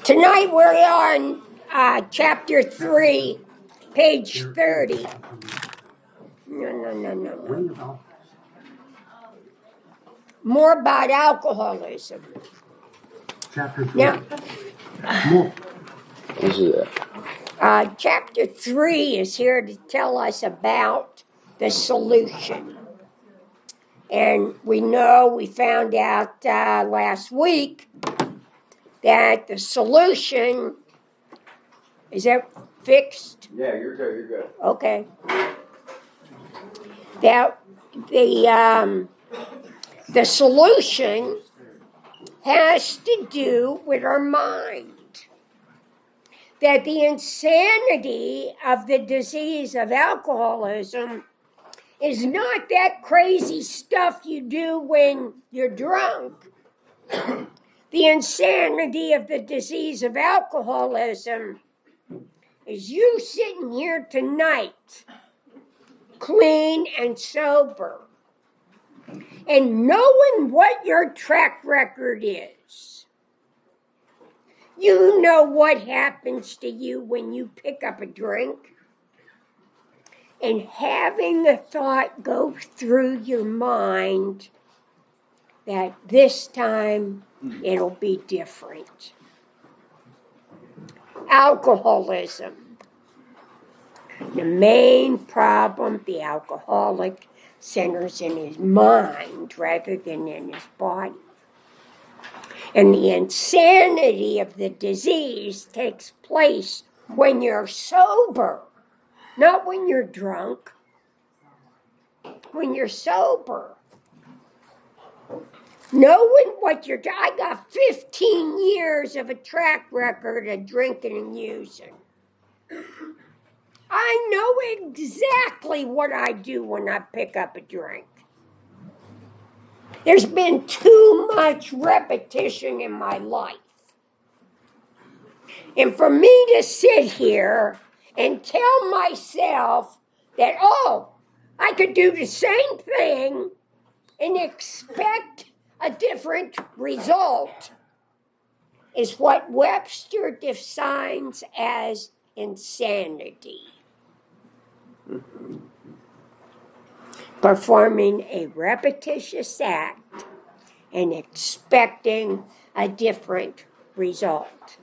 Tonight we're on chapter 3, page 30. No. More about alcoholism. Chapter 3. Now, chapter 3 is here to tell us about the solution. And we found out last week that the solution, is that fixed? Yeah, you're good. Okay. That the solution has to do with our mind. That the insanity of the disease of alcoholism is not that crazy stuff you do when you're drunk. The insanity of the disease of alcoholism is you sitting here tonight, clean and sober, and knowing what your track record is. You know what happens to you when you pick up a drink. And having the thought go through your mind that this time it'll be different. Alcoholism. The main problem the alcoholic centers in his mind rather than in his body. And the insanity of the disease takes place when you're sober, not when you're drunk. When you're sober. Knowing what you're doing. I got 15 years of a track record of drinking and using. I know exactly what I do when I pick up a drink. There's been too much repetition in my life. And for me to sit here and tell myself that, I could do the same thing and expect a different result is what Webster defines as insanity. Performing a repetitious act and expecting a different result.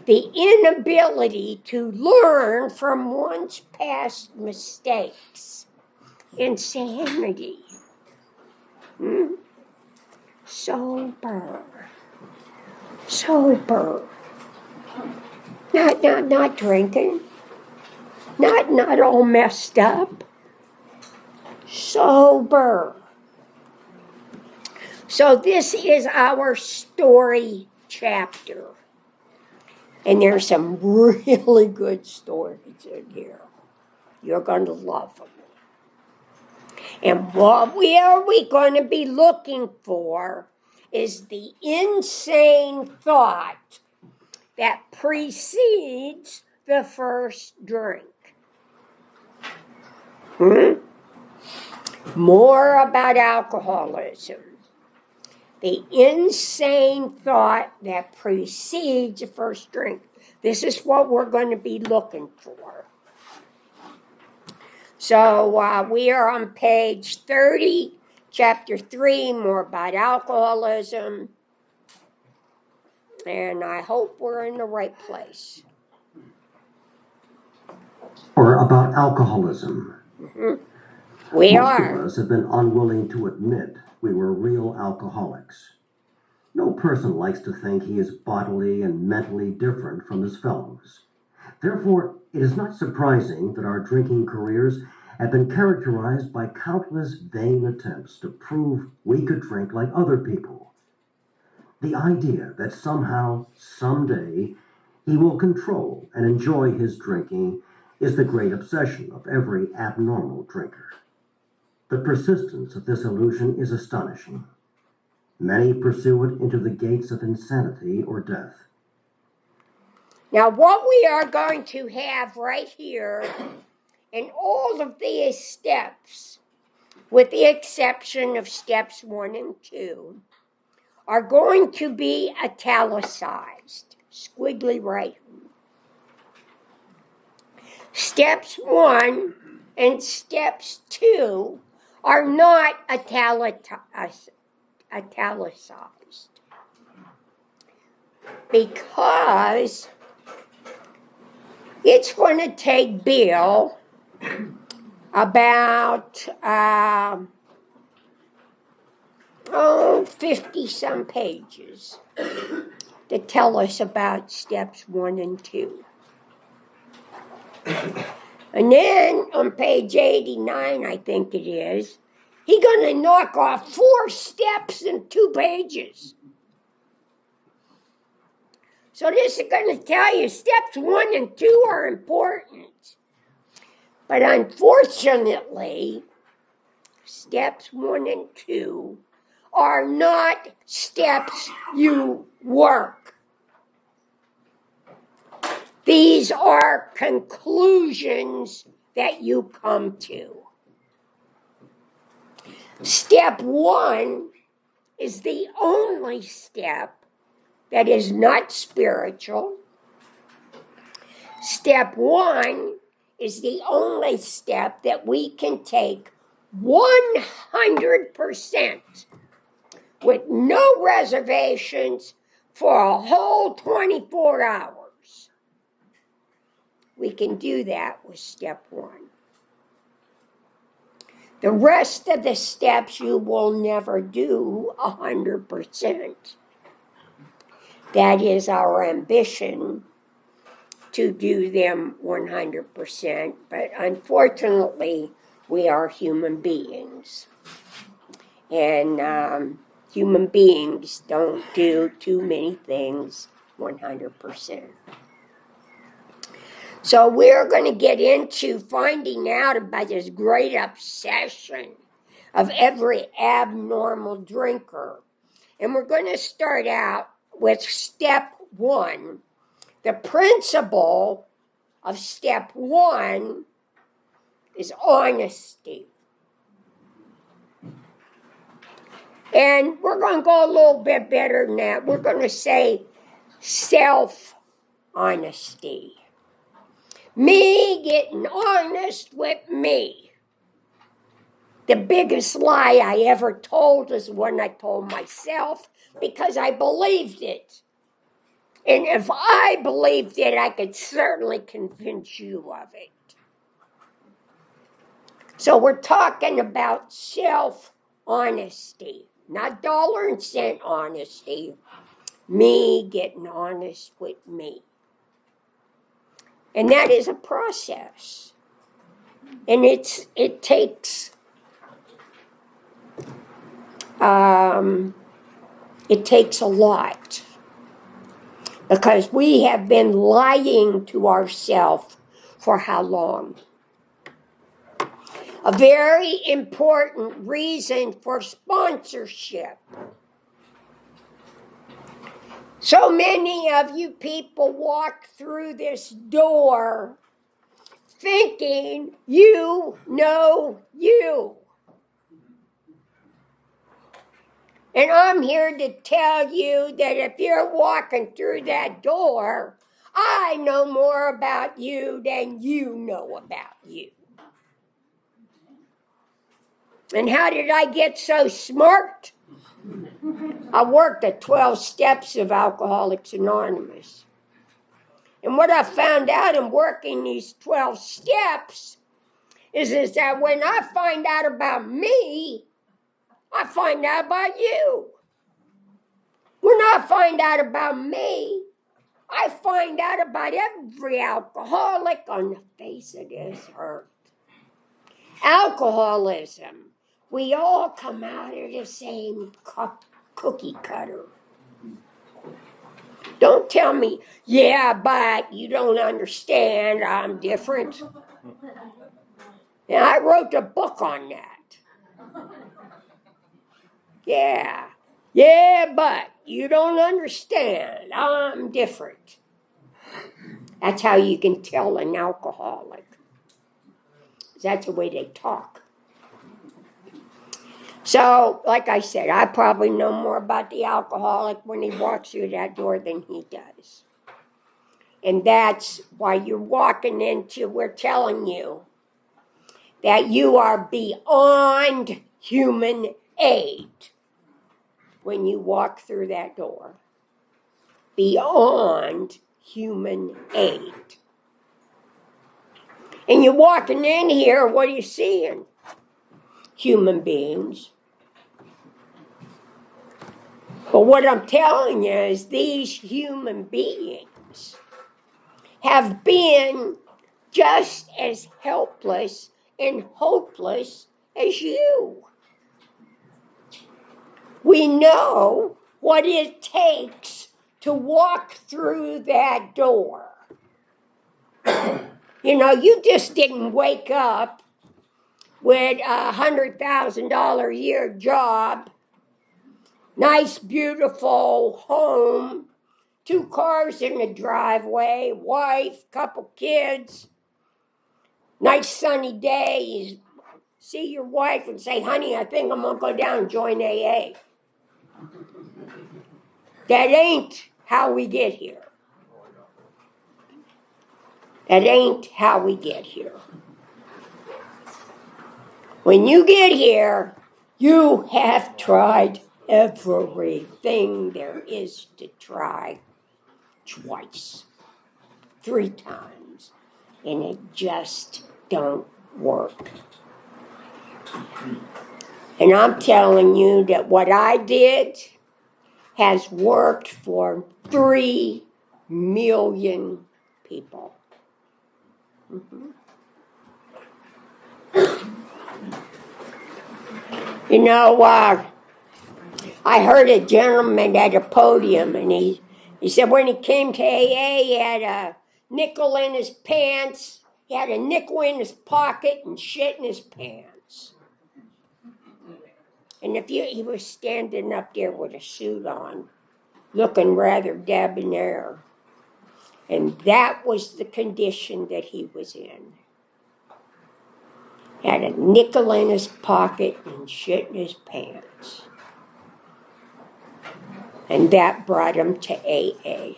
The inability to learn from one's past mistakes. Insanity. Sober. Not drinking. Not all messed up. Sober. So this is our story chapter. And there's some really good stories in here. You're going to love them. And what we are going to be looking for is the insane thought that precedes the first drink. More about alcoholism. The insane thought that precedes the first drink. This is what we're going to be looking for. So we are on page 30, chapter 3, more about alcoholism. And I hope we're in the right place. Or about alcoholism. We Most are. of us have been unwilling to admit we were real alcoholics. No person likes to think he is bodily and mentally different from his fellows. Therefore, it is not surprising that our drinking careers have been characterized by countless vain attempts to prove we could drink like other people. The idea that somehow, someday, he will control and enjoy his drinking is the great obsession of every abnormal drinker. The persistence of this illusion is astonishing. Many pursue it into the gates of insanity or death. Now, what we are going to have right here in all of these steps, with the exception of steps 1 and 2, are going to be italicized. squiggly right. Steps 1 and steps 2 are not italicized because it's going to take Bill about 50 some pages to tell us about steps 1 and 2. And then on page 89, I think it is, he's going to knock off 4 steps in 2 pages. So this is going to tell you steps 1 and 2 are important. But unfortunately, steps 1 and 2 are not steps you work. These are conclusions that you come to. Step 1 is the only step that is not spiritual. Step 1 is the only step that we can take 100% with no reservations for a whole 24 hours. We can do that with step 1. The rest of the steps you will never do 100%. That is our ambition, to do them 100%, but unfortunately, we are human beings. And human beings don't do too many things 100%. So we're going to get into finding out about this great obsession of every abnormal drinker. And we're going to start out with step 1. The principle of step 1 is honesty. And we're going to go a little bit better than that. We're going to say self-honesty. Me getting honest with me. The biggest lie I ever told is when I told myself, because I believed it. And if I believed it, I could certainly convince you of it. So we're talking about self-honesty, not dollar and cent honesty. Me getting honest with me. And that is a process. And it takes a lot. Because we have been lying to ourselves for how long? A very important reason for sponsorship. So many of you people walk through this door thinking you know you. And I'm here to tell you that if you're walking through that door, I know more about you than you know about you. And how did I get so smart? I worked at 12 steps of Alcoholics Anonymous. And what I found out in working these 12 steps is that when I find out about me, I find out about you. When I find out about me, I find out about every alcoholic on the face of this earth. Alcoholism. We all come out of the same cookie cutter. Don't tell me, yeah, but you don't understand, I'm different. And I wrote a book on that. Yeah, but you don't understand, I'm different. That's how you can tell an alcoholic. That's the way they talk. So, like I said, I probably know more about the alcoholic when he walks through that door than he does. And that's why you're walking into, we're telling you that you are beyond human aid when you walk through that door. Beyond human aid. And you're walking in here, what are you seeing? Human beings. But what I'm telling you is these human beings have been just as helpless and hopeless as you. We know what it takes to walk through that door. You just didn't wake up with a $100,000 a year job, nice, beautiful home, 2 cars in the driveway, wife, couple kids, nice sunny day. You see your wife and say, honey, I think I'm going to go down and join AA. That ain't how we get here. That ain't how we get here. When you get here, you have tried everything there is to try twice, 3 times, and it just don't work. And I'm telling you that what I did has worked for 3 million people. Mm-hmm. I heard a gentleman at a podium, and he said when he came to AA, he had a nickel in his pants, he had a nickel in his pocket, and shit in his pants. And he was standing up there with a suit on, looking rather debonair. And that was the condition that he was in. Had a nickel in his pocket and shit in his pants. And that brought him to AA.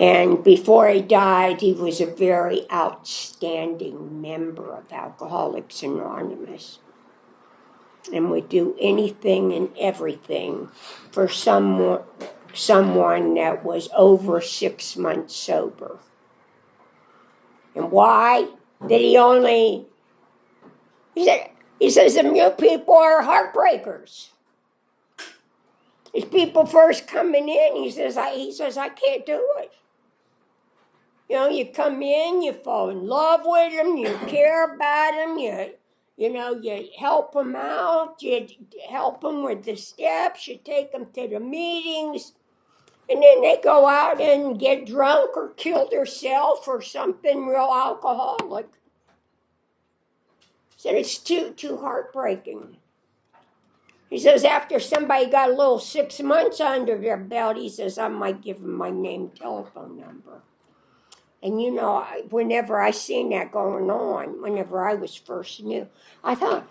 And before he died, he was a very outstanding member of Alcoholics Anonymous. And would do anything and everything for someone that was over 6 months sober. And why did he says the new people are heartbreakers. These people first coming in, he says, I can't do it. You come in, you fall in love with them, you care about them, you help them out, you help them with the steps, you take them to the meetings, and then they go out and get drunk or kill themselves or something real alcoholic. He said it's too heartbreaking. He says after somebody got a little 6 months under their belt, he says I might give them my name, telephone number. And whenever I seen that going on, whenever I was first new, I thought,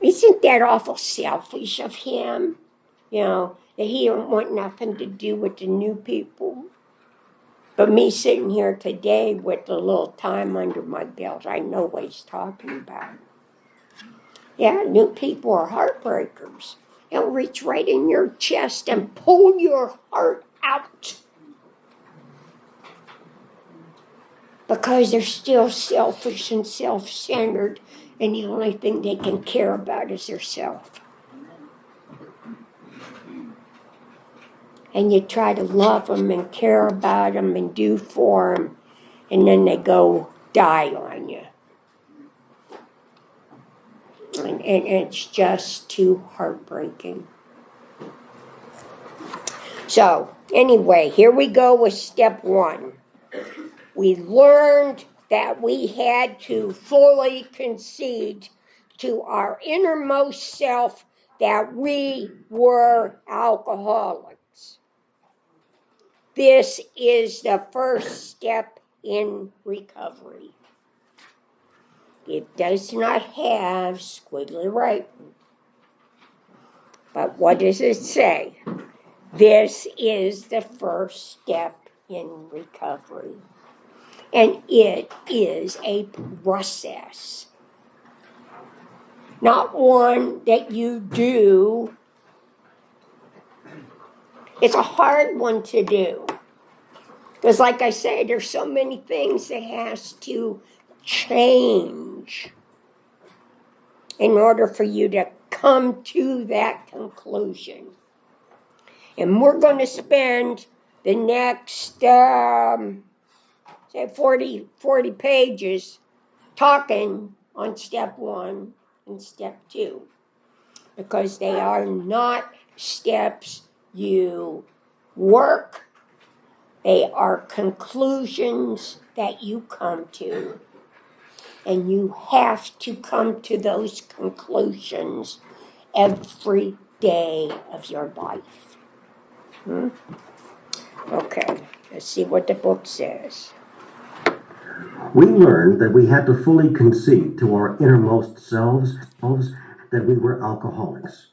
isn't that awful selfish of him? That he don't want nothing to do with the new people. But me sitting here today with a little time under my belt, I know what he's talking about. Yeah, new people are heartbreakers. They'll reach right in your chest and pull your heart out. Because they're still selfish and self-centered, and the only thing they can care about is their self. And you try to love them and care about them and do for them, and then they go die on you. And it's just too heartbreaking. So, anyway, here we go with step 1. We learned that we had to fully concede to our innermost self that we were alcoholics. This is the first step in recovery. It does not have squiggly writing. But what does it say? This is the first step in recovery. And it is a process. Not one that you do. It's a hard one to do. Because like I say, there's so many things that has to change in order for you to come to that conclusion. And we're going to spend the next, say 40 pages talking on step 1 and step 2. Because they are not steps you work. They are conclusions that you come to. And you have to come to those conclusions every day of your life. Okay, let's see what the book says. We learned that we had to fully concede to our innermost selves that we were alcoholics.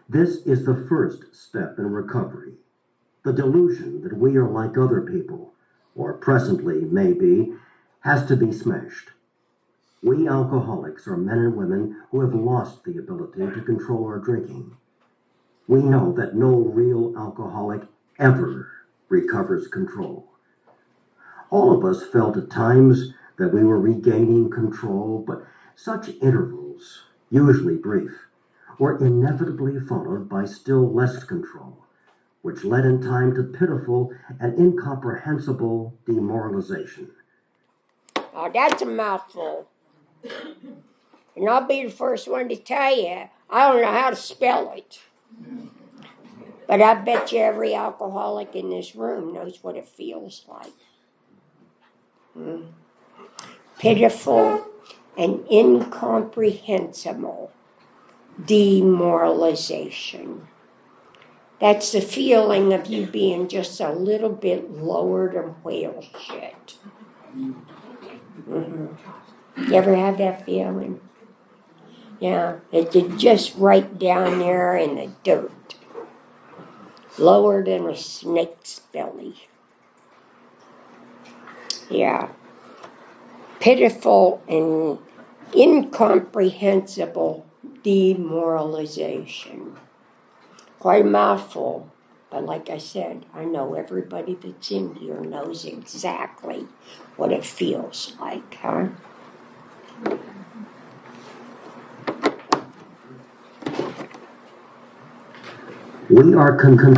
This is the first step in recovery. The delusion that we are like other people, or presently may be, has to be smashed. We alcoholics are men and women who have lost the ability to control our drinking. We know that no real alcoholic ever recovers control. All of us felt at times that we were regaining control, but such intervals, usually brief, were inevitably followed by still less control, which led in time to pitiful and incomprehensible demoralization. Oh, that's a mouthful. And I'll be the first one to tell you, I don't know how to spell it. But I bet you every alcoholic in this room knows what it feels like. Pitiful and incomprehensible demoralization. That's the feeling of you being just a little bit lower than whale shit. You ever have that feeling? Yeah, it's just right down there in the dirt. Lower than a snake's belly. Yeah. Pitiful and incomprehensible demoralization. Quite a mouthful, but like I said, I know everybody that's in here knows exactly what it feels like, huh? We are convinced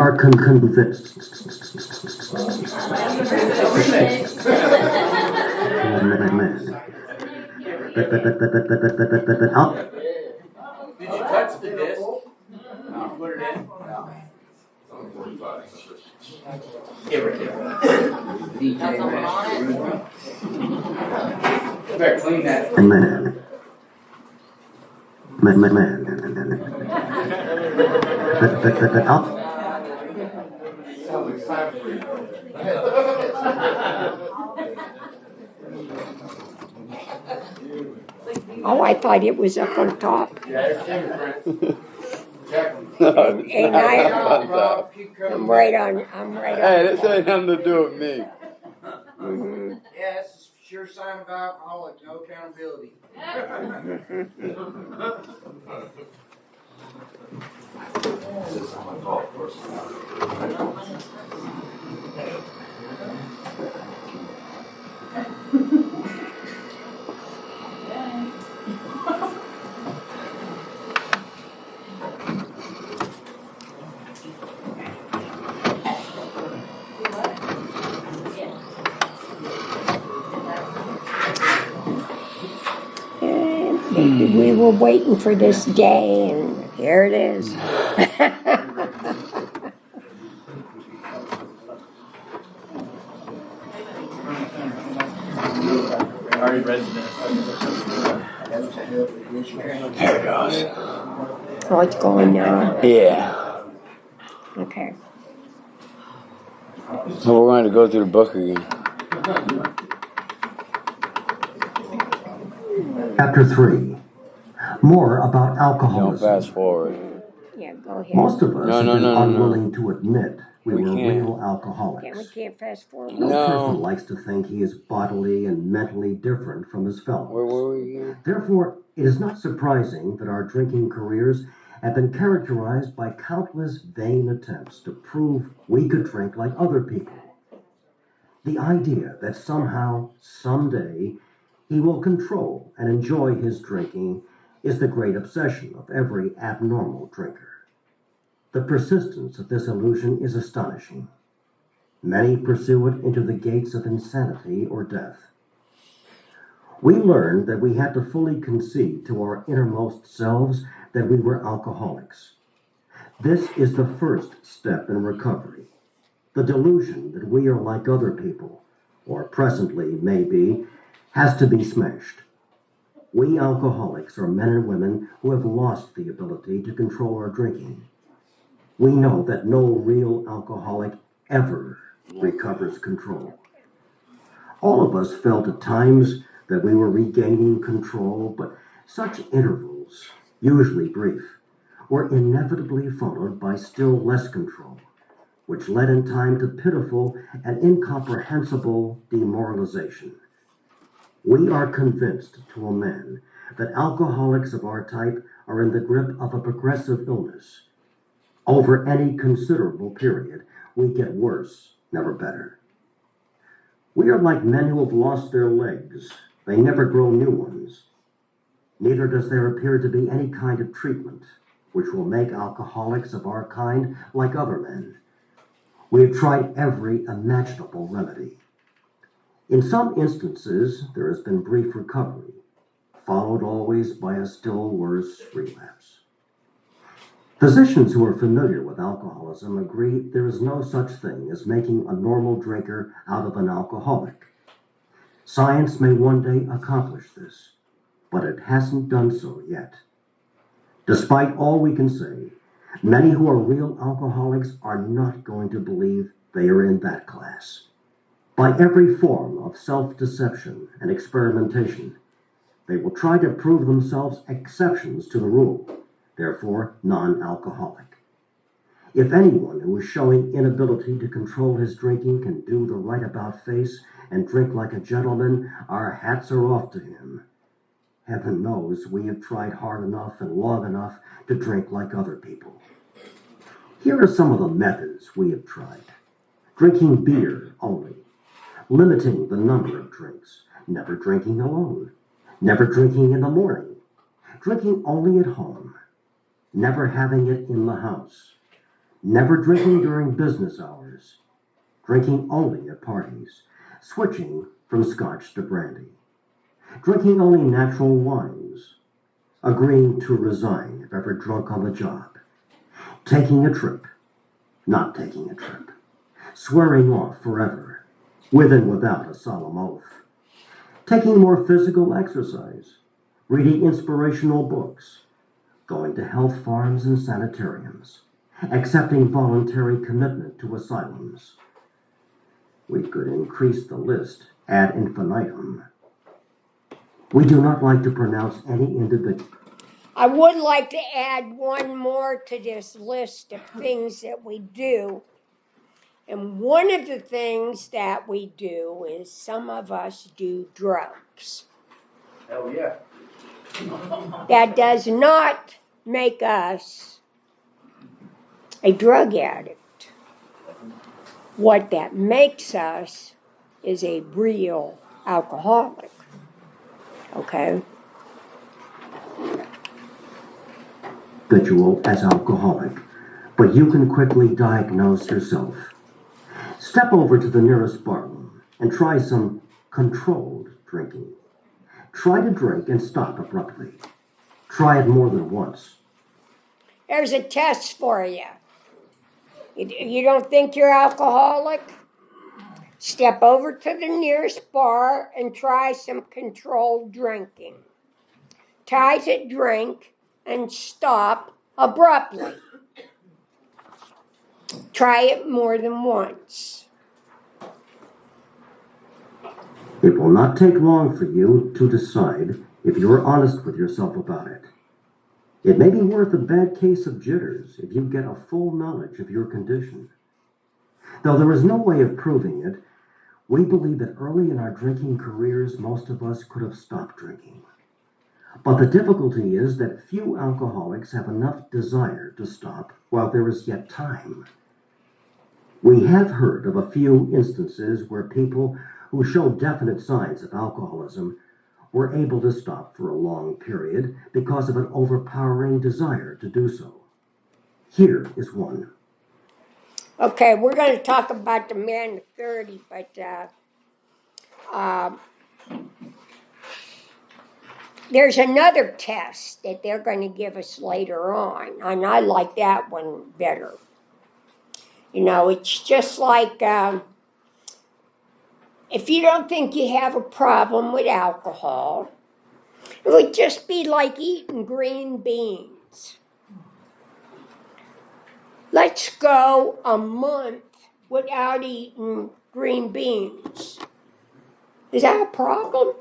Did you touch the disc? No. Put it in? No. Give her. Better clean that. Oh, I thought it was up on top. And I'm right on. Hey, this ain't nothing to do with me. Mm-hmm. Yeah, it's a sure sign of alcoholic, no accountability. This is my fault, of course. We were waiting for this day, and here it is. I already read this. There it goes. Oh, it's going now. Yeah. Okay. So we're going to go through the book again. Chapter 3. More about Don't alcoholism. fast forward. Yeah, go Go ahead. Most of us No, have no, been no, no, no. unwilling to admit we We were can't. real We alcoholics. can't fast forward. No person No. likes to think he is bodily and mentally different from his Where fellows. were we again? Therefore, it is not surprising that our drinking careers have been characterized by countless vain attempts to prove we could drink like other people. The idea that somehow, someday, he will control and enjoy his drinking is the great obsession of every abnormal drinker. The persistence of this illusion is astonishing. Many pursue it into the gates of insanity or death. We learned that we had to fully concede to our innermost selves that we were alcoholics. This is the first step in recovery. The delusion that we are like other people, or presently may be, has to be smashed. We alcoholics are men and women who have lost the ability to control our drinking. We know that no real alcoholic ever recovers control. All of us felt at times that we were regaining control, but such intervals, usually brief, were inevitably followed by still less control, which led in time to pitiful and incomprehensible demoralization. We are convinced to a man that alcoholics of our type are in the grip of a progressive illness. Over any considerable period, we get worse, never better. We are like men who have lost their legs. They never grow new ones. Neither does there appear to be any kind of treatment which will make alcoholics of our kind like other men. We have tried every imaginable remedy. In some instances, there has been brief recovery, followed always by a still worse relapse. Physicians who are familiar with alcoholism agree there is no such thing as making a normal drinker out of an alcoholic. Science may one day accomplish this, but it hasn't done so yet. Despite all we can say, many who are real alcoholics are not going to believe they are in that class. By every form of self-deception and experimentation, they will try to prove themselves exceptions to the rule, therefore non-alcoholic. If anyone who is showing inability to control his drinking can do the right about face and drink like a gentleman, our hats are off to him. Heaven knows we have tried hard enough and long enough to drink like other people. Here are some of the methods we have tried. Drinking beer only, limiting the number of drinks, never drinking alone, never drinking in the morning, drinking only at home, never having it in the house, never drinking during business hours, drinking only at parties, switching from scotch to brandy, drinking only natural wines, agreeing to resign if ever drunk on the job, taking a trip, not taking a trip, swearing off forever, with and without a solemn oath, taking more physical exercise, reading inspirational books, going to health farms and sanitariums, accepting voluntary commitment to asylums. We could increase the list ad infinitum. We do not like to pronounce any individual. I would like to add one more to this list of things that we do. And one of the things that we do is some of us do drugs. Hell yeah. That does not make us a drug addict. What that makes us is a real alcoholic. Okay? Habitual as alcoholic, but you can quickly diagnose yourself. Step over to the nearest barroom and try some controlled drinking. Try to drink and stop abruptly. Try it more than once. There's a test for you. You don't think you're alcoholic? Step over to the nearest bar and try some controlled drinking. Try to drink and stop abruptly. Try it more than once. It will not take long for you to decide if you are honest with yourself about it. It may be worth a bad case of jitters if you get a full knowledge of your condition. Though there is no way of proving it, we believe that early in our drinking careers, most of us could have stopped drinking. But the difficulty is that few alcoholics have enough desire to stop while there is yet time. We have heard of a few instances where people who show definite signs of alcoholism were able to stop for a long period because of an overpowering desire to do so. Here is one. Okay, we're going to talk about the man of 30, but there's another test that they're going to give us later on, and I like that one better. You know, it's just like if you don't think you have a problem with alcohol, it would just be like eating green beans. Let's go a month without eating green beans. Is that a problem?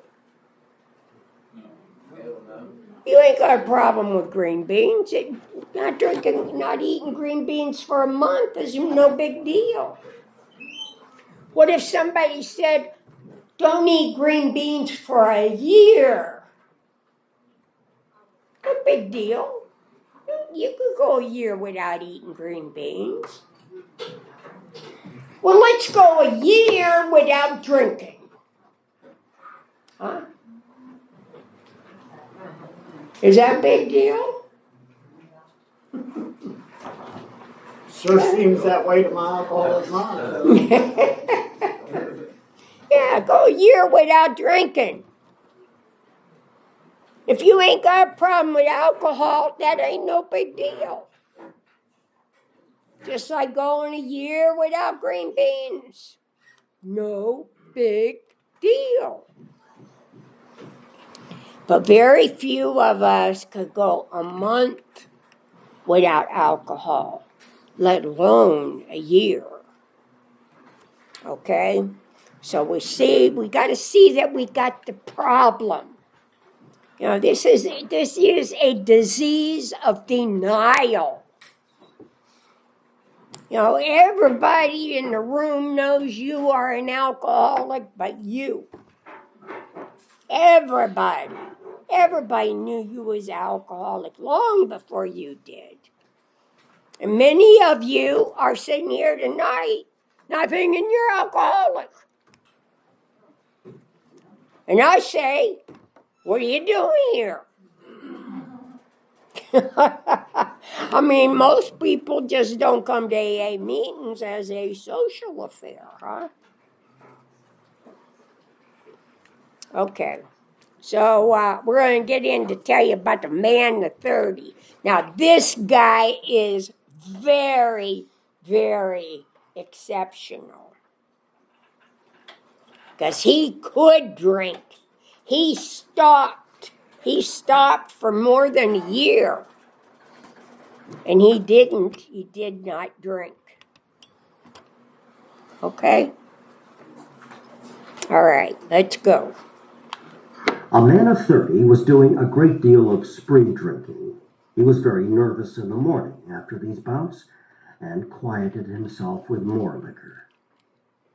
You ain't got a problem with green beans. Not eating green beans for a month is no big deal. What if somebody said, don't eat green beans for a year? No big deal. You could go a year without eating green beans. Well, let's go a year without drinking. Huh? Is that a big deal? Sure seems that way to my alcoholic mind. Yeah, go a year without drinking. If you ain't got a problem with alcohol, that ain't no big deal. Just like going a year without green beans. No big deal. But very few of us could go a month without alcohol, let alone a year. Okay? So we got to see that we got the problem. You know, this is a disease of denial. You know, everybody in the room knows you are an alcoholic, but you. Everybody knew you was alcoholic long before you did. And many of you are sitting here tonight not thinking you're alcoholic. And I say, what are you doing here? I mean, most people just don't come to AA meetings as a social affair, huh? Okay. So we're going to get in to tell you about the man of 30. Now, this guy is very, very exceptional. Because he could drink. He stopped. He stopped for more than a year. And he did not drink. Okay? All right, let's go. A man of 30 was doing a great deal of spree drinking. He was very nervous in the morning after these bouts and quieted himself with more liquor.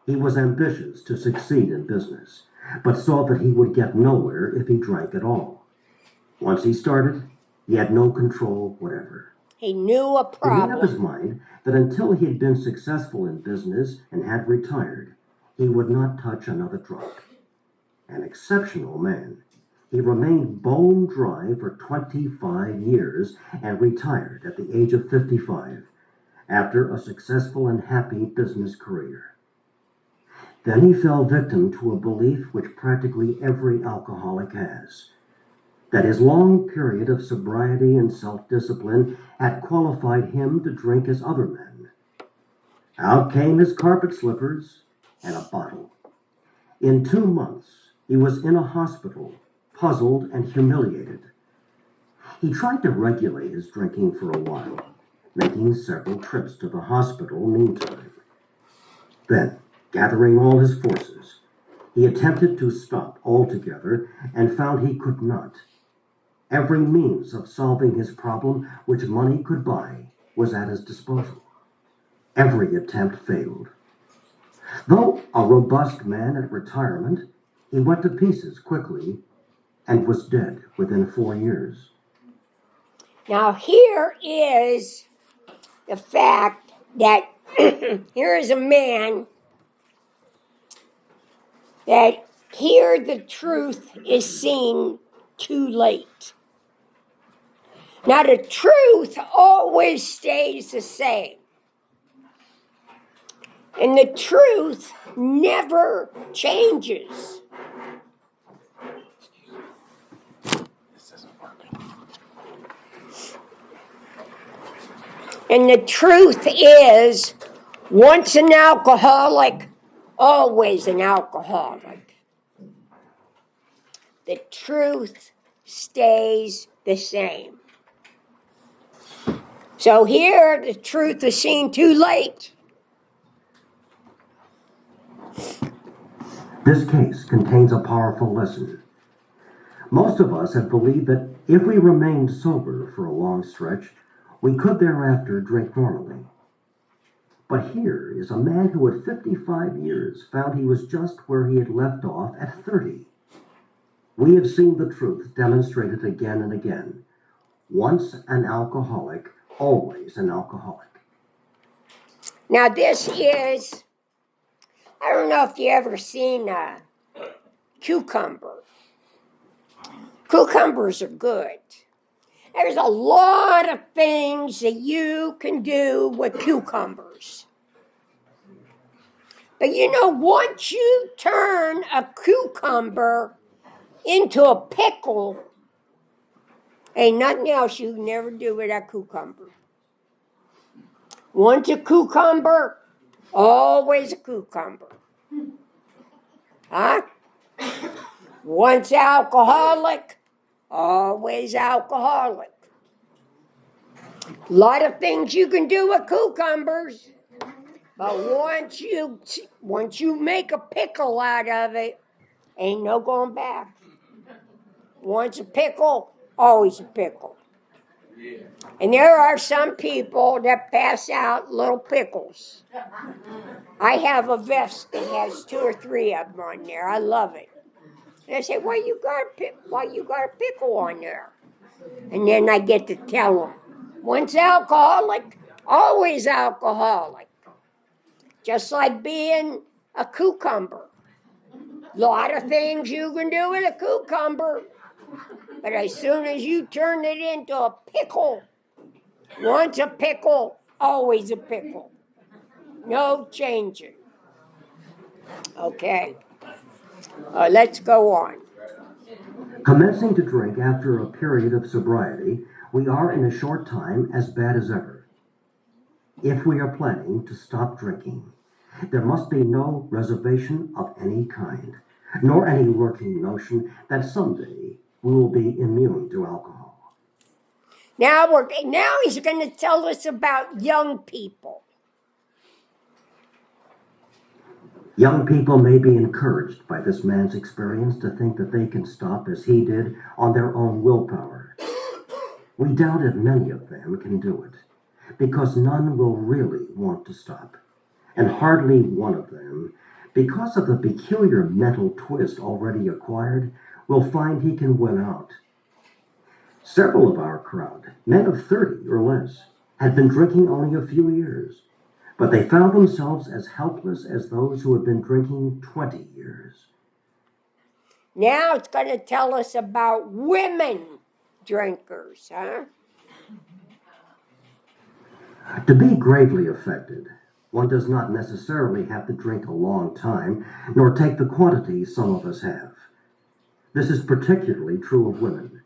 He was ambitious to succeed in business, but saw that he would get nowhere if he drank at all. Once he started, he had no control whatever. He knew a He made up his problem. mind that until he had been successful in business and had retired, he would not touch another drop. An exceptional man, he remained bone dry for 25 years and retired at the age of 55 after a successful and happy business career. Then he fell victim to a belief which practically every alcoholic has, that his long period of sobriety and self-discipline had qualified him to drink as other men. Out came his carpet slippers and a bottle. In 2 months, he was in a hospital, puzzled and humiliated. He tried to regulate his drinking for a while, making several trips to the hospital meantime. Then, gathering all his forces, he attempted to stop altogether and found he could not. Every means of solving his problem which money could buy was at his disposal. Every attempt failed. Though a robust man at retirement, he went to pieces quickly and was dead within 4 years. Now, here is the fact that here is a man that here the truth is seen too late. Now, the truth always stays the same. And the truth never changes. And the truth is, once an alcoholic, always an alcoholic. The truth stays the same. So here, the truth is seen too late. This case contains a powerful lesson. Most of us have believed that if we remained sober for a long stretch, we could thereafter drink normally. But here is a man who at 55 years found he was just where he had left off at 30. We have seen the truth demonstrated again and again. Once an alcoholic, always an alcoholic. Now this is, I don't know if you ever seen a cucumber. Cucumbers are good. There's a lot of things that you can do with cucumbers. But you know, once you turn a cucumber into a pickle, ain't nothing else you can never do with a cucumber. Once a cucumber, always a cucumber. Huh? Once alcoholic, always alcoholic. A lot of things you can do with cucumbers, but once you make a pickle out of it, ain't no going back. Once a pickle, always a pickle. And there are some people that pass out little pickles. I have a vest that has 2 or 3 of them on there. I love it. And I say, why you got a pickle on there? And then I get to tell them, once alcoholic, always alcoholic. Just like being a cucumber. A lot of things you can do with a cucumber. But as soon as you turn it into a pickle, once a pickle, always a pickle. No changing. Okay. Let's go on. Commencing to drink after a period of sobriety, we are in a short time as bad as ever. If we are planning to stop drinking, there must be no reservation of any kind, nor any lurking notion that someday we will be immune to alcohol. Now he's going to tell us about young people. Young people may be encouraged by this man's experience to think that they can stop as he did on their own willpower. We doubt if many of them can do it, because none will really want to stop, and hardly one of them, because of the peculiar mental twist already acquired, will find he can win out. Several of our crowd, men of 30 or less, had been drinking only a few years, but they found themselves as helpless as those who had been drinking 20 years. Now it's going to tell us about women drinkers, huh? To be gravely affected, one does not necessarily have to drink a long time, nor take the quantity some of us have. This is particularly true of women.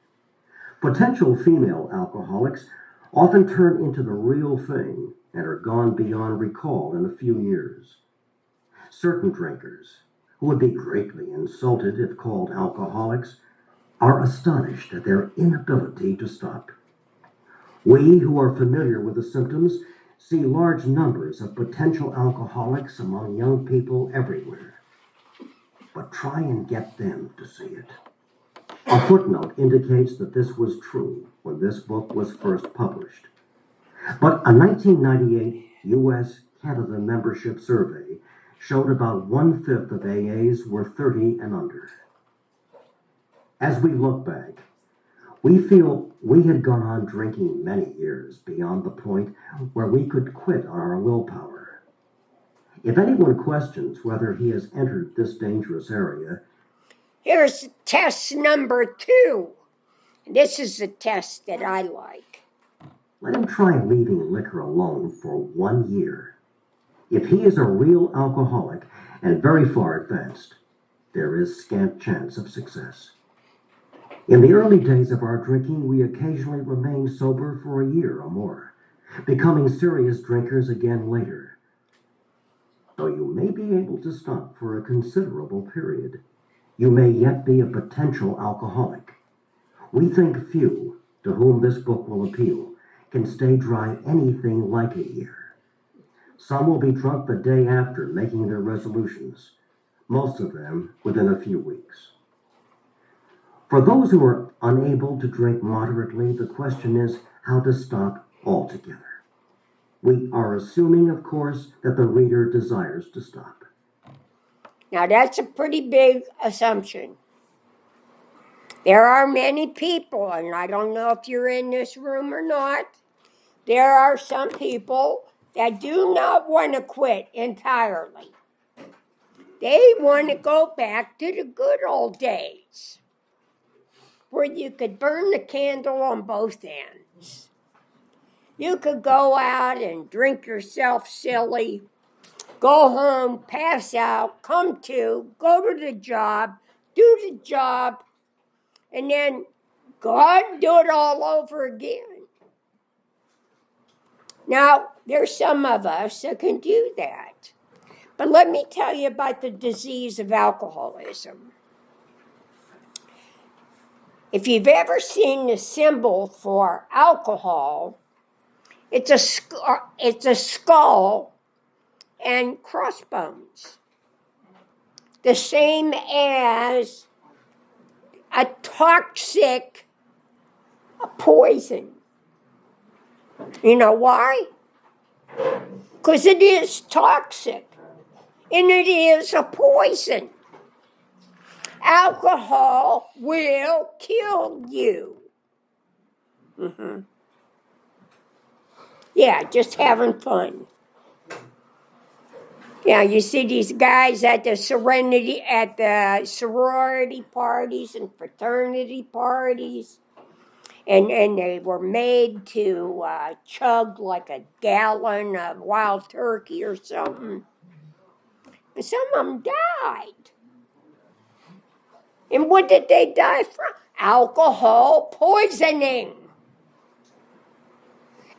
Potential female alcoholics often turn into the real thing and are gone beyond recall in a few years. Certain drinkers, who would be greatly insulted if called alcoholics, are astonished at their inability to stop. We who are familiar with the symptoms see large numbers of potential alcoholics among young people everywhere. But try and get them to see it. A footnote indicates that this was true when this book was first published. But a 1998 U.S.-Canada membership survey showed about 1/5 of AAs were 30 and under. As we look back, we feel we had gone on drinking many years beyond the point where we could quit on our willpower. If anyone questions whether he has entered this dangerous area, here's test number 2. This is the test that I like. let him try leaving liquor alone for 1 year. If he is a real alcoholic and very far advanced, there is scant chance of success. In the early days of our drinking, we occasionally remained sober for a year or more, becoming serious drinkers again later. Though you may be able to stop for a considerable period, you may yet be a potential alcoholic. We think few, to whom this book will appeal, can stay dry anything like a year. Some will be drunk the day after making their resolutions, most of them within a few weeks. For those who are unable to drink moderately, the question is how to stop altogether. We are assuming, of course, that the reader desires to stop. Now, that's a pretty big assumption. There are many people, and I don't know if you're in this room or not, there are some people that do not want to quit entirely. They want to go back to the good old days, where you could burn the candle on both ends. You could go out and drink yourself silly, go home, pass out, come to, go to the job, do the job, and then go out and do it all over again. Now, there's some of us that can do that. But let me tell you about the disease of alcoholism. If you've ever seen the symbol for alcohol, it's a skull and crossbones. The same as a toxic poison. You know why? Because it is toxic, and it is a poison. Alcohol will kill you. Yeah, just having fun. Yeah, you see these guys at the sorority parties and fraternity parties, and they were made to chug like a gallon of wild turkey or something. And some of them died. And what did they die from? Alcohol poisoning.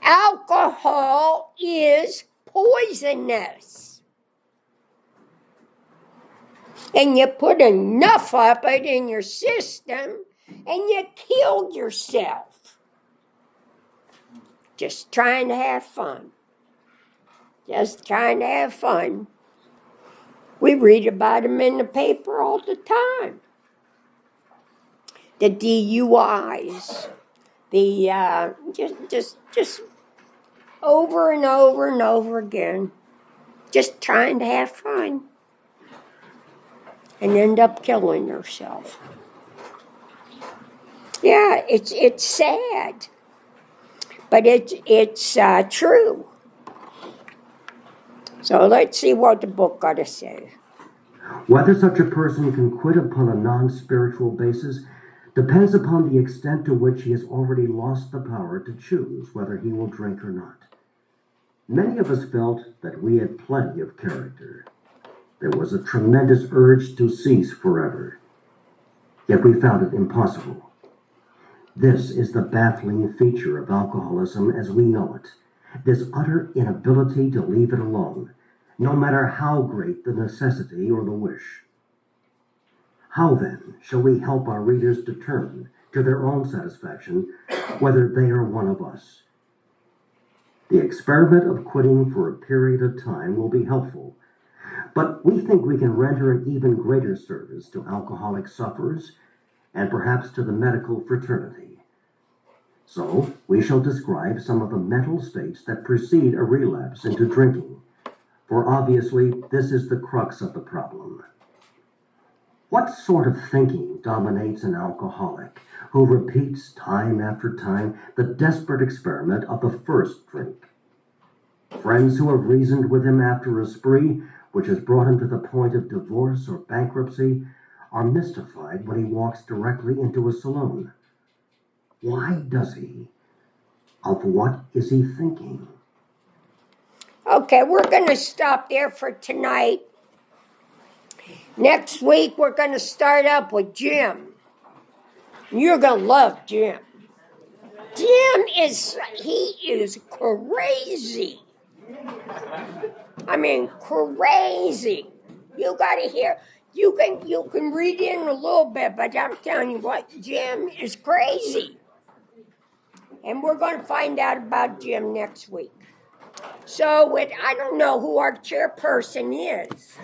Alcohol is poisonous. And you put enough of it in your system, and you killed yourself. Just trying to have fun. Just trying to have fun. We read about them in the paper all the time. The DUIs, just over and over and over again, just trying to have fun, and end up killing yourself. Yeah, it's sad, but it's true. So let's see what the book got to say. Whether such a person can quit upon a non-spiritual basis depends upon the extent to which he has already lost the power to choose whether he will drink or not. Many of us felt that we had plenty of character. There was a tremendous urge to cease forever. Yet we found it impossible. This is the baffling feature of alcoholism as we know it, this utter inability to leave it alone, no matter how great the necessity or the wish. How then shall we help our readers determine, to their own satisfaction, whether they are one of us? The experiment of quitting for a period of time will be helpful, but we think we can render an even greater service to alcoholic sufferers and perhaps to the medical fraternity. So, we shall describe some of the mental states that precede a relapse into drinking, for obviously this is the crux of the problem. What sort of thinking dominates an alcoholic who repeats time after time the desperate experiment of the first drink? Friends who have reasoned with him after a spree, which has brought him to the point of divorce or bankruptcy, are mystified when he walks directly into a saloon. Why does he? Of what is he thinking? Okay, we're going to stop there for tonight. Next week, we're going to start up with Jim. You're going to love Jim. Jim is crazy. I mean, crazy. You got to hear. You can read in a little bit, but I'm telling you what, Jim is crazy. And we're going to find out about Jim next week. So, I don't know who our chairperson is.